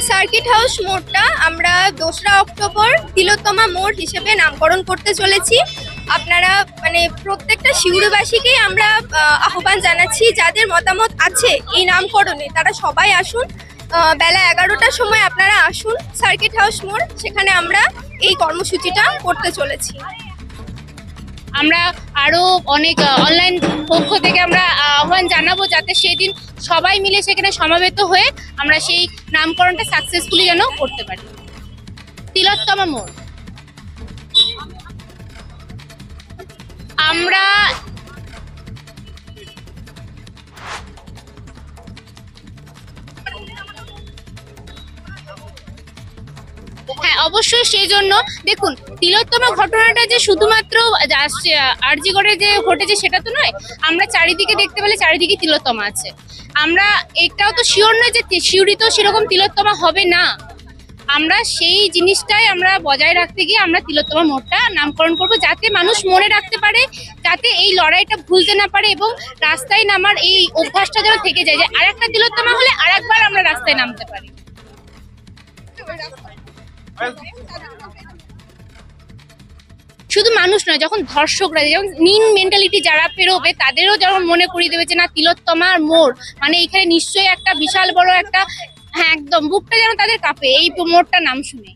Circuit house মোড়টা আমরা 2রা October তিলোত্তমা মোড় হিসেবে নামকরণ করতে চলেছি। আপনারা মানে প্রত্যেকটা সিউড়িবাসীকেই আমরা আহ্বান জানাচ্ছি, যাদের মতামত আছে এই নামকরণে তারা সবাই আসুন। বেলা 11টার সময় আপনারা আসুন সার্কিট হাউস মোড়, সেখানে আমরা এই কর্মসূচিটা করতে চলেছি। আমরা আরো অনেক অনলাইন পক্ষ থেকে আমরা আহ্বান জানাবো, যাতে সেই দিন সবাই মিলে সেখানে সমাবেত হয়ে আমরা সেই নামকরণটা সাকসেসফুলি যেন করতে পারি। তিলোত্তমা মোড় আমরা হ্যাঁ অবশ্যই, সেই জন্য দেখুন তিলোত্তমা ঘটনাটা যে শুধুমাত্র আরজিগড়ে যে ঘটেছে সেটা তো নয়, আমরা চারিদিকে দেখতে পেলে চারিদিকে তিলোত্তমা আছে। আমরা এটাও তো শিওর নয় যে শিউড়িতেও সেরকম তিলোত্তমা হবে না। আমরা সেই জিনিসটাই আমরা বজায় রাখতে গিয়ে আমরা তিলোত্তমা মোড়টা নামকরণ করব, যাতে মানুষ মনে রাখতে পারে, যাতে এই লড়াইটা ভুলতে না পারে এবং রাস্তায় নামার এই অভ্যাসটা যেন থেকে যায়, যে আরেকটা তিলোত্তমা হলে আরেকবার আমরা রাস্তায় নামতে পারি। শুধু মানুষ নয়, যখন ধর্ষকরা, যেমন মিন মেন্টালিটি যারা পেরোবে তাদেরও যেমন মনে করিয়ে দেবে যে না, তিলোত্তমার মোড় মানে এখানে নিশ্চয়ই একটা বিশাল বড় একটা, হ্যাঁ একদম বুকটা যেন তাদের কাঁপে এই মোড়টার নাম শুনে।